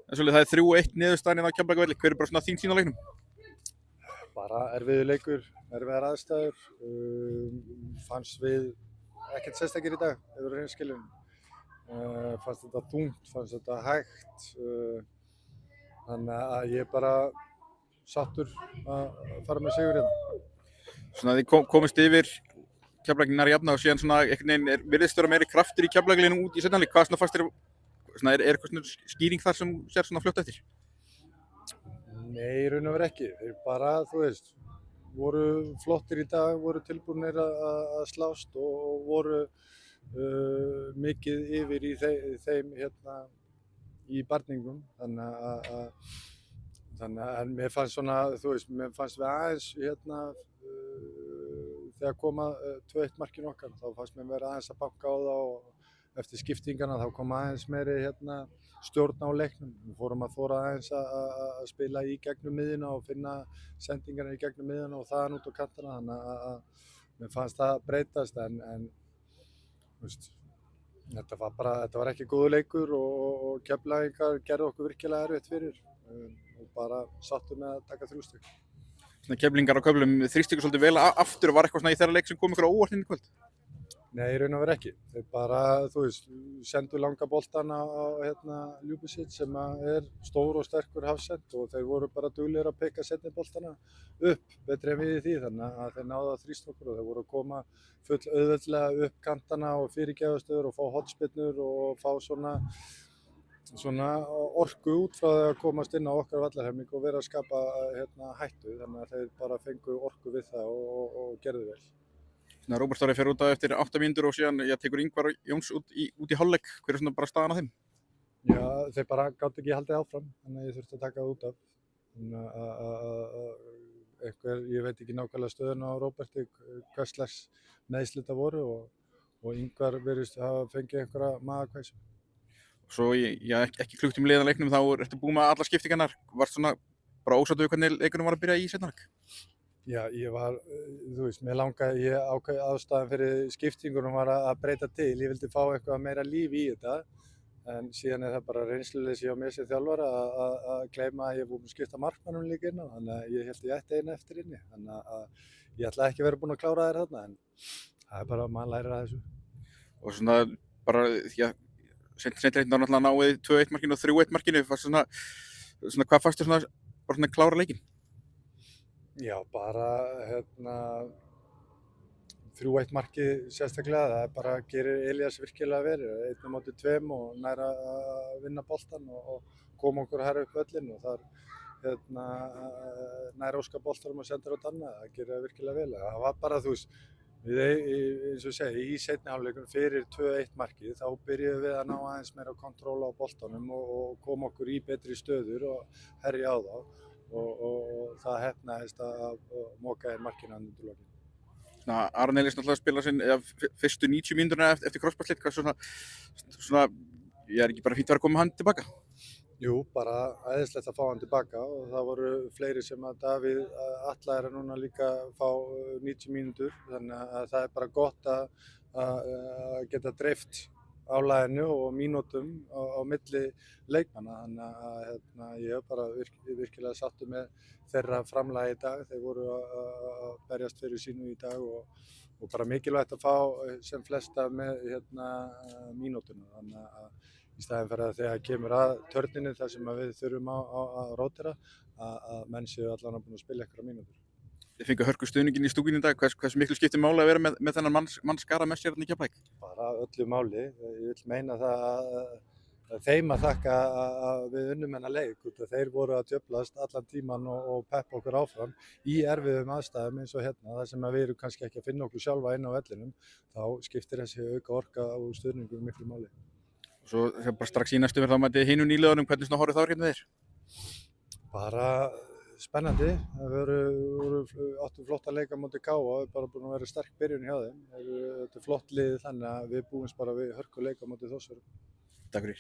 Það er 3-1 niðurstaðan á Keflavíkurvelli. Hver bara svona þín sýn á leiknum? Bara erfiður leikur, erfiðar aðstæður. Fannst við ekkert sérstakir í dag, ef við erum hreinskilin. Fannst þetta þungt, fannst þetta hægt. Þannig að ég er bara sáttur að fara með sigur hérna. Svona þið komist yfir Keflavík nær jafna og síðan svona einhvern veginn virðist vera meiri kraftur í Keflavík út í seinni hálfleik. Hvað svona fannst þér, svona er eitthvað svona skýring þar sem sér svona fljótt eftir? Nei, í raun og veru ekki. Þeir bara, þú veist, voru flottir í dag, voru tilbúnir að slást og voru mikið yfir í þeim hérna í barningum. Þannig að mér fannst svona, þú veist, mér fannst við aðeins hérna þegar koma 2-1 markin okkar, þá fannst mér vera aðeins að banka á það og eftir skiptingarna þá kom aðeins meiri hérna stjórn á leiknum. Við fórum að þora aðeins að spila í gegnum miðjuna og finna sendingarna í gegnum miðjuna og þaðan út á kantana, þannig að mér fannst það breytast en þú veist, þetta var ekki góður leikur og Keflavíkingar gerðu okkur virkilega erfitt fyrir og bara sáttu með að taka 3 stig. Keflingar á köflum þrýstu ykkur svolítið vel aftur og var eitthvað svona í þeirra leik sem kom ykkur á óvart inn í kvöld? Nei, í raun og veru ekki. Þeir bara, þú veist, sendu langa boltana á hérna Ljubicic sem er stór og sterkur hafsend og þeir voru bara duglegir að pikka seinni boltana upp betri en við í því, þannig að þeir náðu að þrýsta okkur og þeir voru að koma full auðveldlega upp kantana og fyrirgefastöður og fá hornspyrnur og fá svona orku út frá því að komast inn á okkar vallarhelming og vera að skapa hérna hættu, þannig að þeir bara fengu orku við það og gerðu vel. Róbert Orri fer út af eftir 8 mínútur og síðan tekur Ingvar Jóns út í hálfleik. Hver er svona bara staðan á þeim? Já, þeir bara gátu ekki haldið áfram, þannig að ég þurfti að taka það út af. Ég veit ekki nákvæmlega stöðuna á Róberti, hvers slags meiðsli þetta voru og Ingvar virðist hafa fengið einhverja magakvæsu. Svo ekki klukkutími liðan leiknum þá ertu búinn með allar skiptingarnar. Varst svona bara ósáttur við hvernig leikurinn var að byrja í seinni hálfleik? Já, ég var, þú veist, ég ákveð ástæðan fyrir skiptingunum var að breyta til. Ég vildi fá eitthvað meira líf í þetta, en síðan er það bara reynsluleysi á mér sem þjálfara að gleyma að ég er búinn að skipta markmannum líka inn á, þannig að ég held ég ætti einu eftir inni. Þannig að ég ætla ekki að vera búinn að klára þér þarna, en það er bara, maður lærir að þessu. Og svona bara, seinni hálfleik náttúrulega náið 2-1 markinu og 3-1 markinu. Svona hvað fannst þér bara svona klára leikinn? Já, bara hérna 3-1 markið sérstaklega, það bara gerir Elías virkilega verið, 1 á móti 2 og nær að vinna boltann og koma okkur hærra upp völlinn og þar hérna nær óska boltanum og sendir á Danna, það gerir það virkilega vel. Það var bara, þú veist, við eins og segi, í seinni hálfleikum fyrir 2-1 markið, þá byrjuðum við að ná aðeins meira kontroll á boltanum og koma okkur í betri stöður og herja á þá. Og það heppnaðist að moka inn markinu undir lokin. Aron Elís náttúrulega spila sinn fyrstu 90 mínúturna eftir krossbandsleit. Hvað svona, ég er ekki bara fínt að vera að koma hann tilbaka? Jú, bara æðislegt að fá hann tilbaka og það voru fleiri sem að Davíð Atla er að núna líka fá 90 mínútur, þannig að það er bara gott að geta dreift álaginu og mínútum á milli leikmanna, þannig að ég er bara virkilega sáttur með þeirra framlagi í dag. Þeir voru að berjast fyrir sínu í dag og bara mikilvægt að fá sem flesta með mínútuna, þannig að í staðinn fyrir að þegar kemur að törninni þar sem við þurfum að rótera að menn séu allan búin að spila einhverja mínútur. Þið fengu hörku stuðninginn í stúkunni í dag. Hversu miklu skiptir máli að vera með þennan mannskara með sér hérna í Keflavík? Bara öllu máli. Ég vil meina það að þeim að þakka að við unnum þennan leik. Þeir voru að djöflast allan tíman og peppa okkur áfram í erfiðum aðstæðum eins og hérna. Það sem við erum kannski ekki að finna okkur sjálfa inn á vellinum, þá skiptir þessi auka orka og stuðningur miklu máli. Og svo bara strax í næstu verð þá mætið hinum nýliðunum. Hvernig svona horfið þá hérna þeir? Bara spennandi. Það voru áttu flott að leika móti KA og er bara búin að vera sterk byrjun hjá þeim. Þetta er flott lið þannig að við búumst bara við hörku leika móti Þórsörum. Takk fyrir.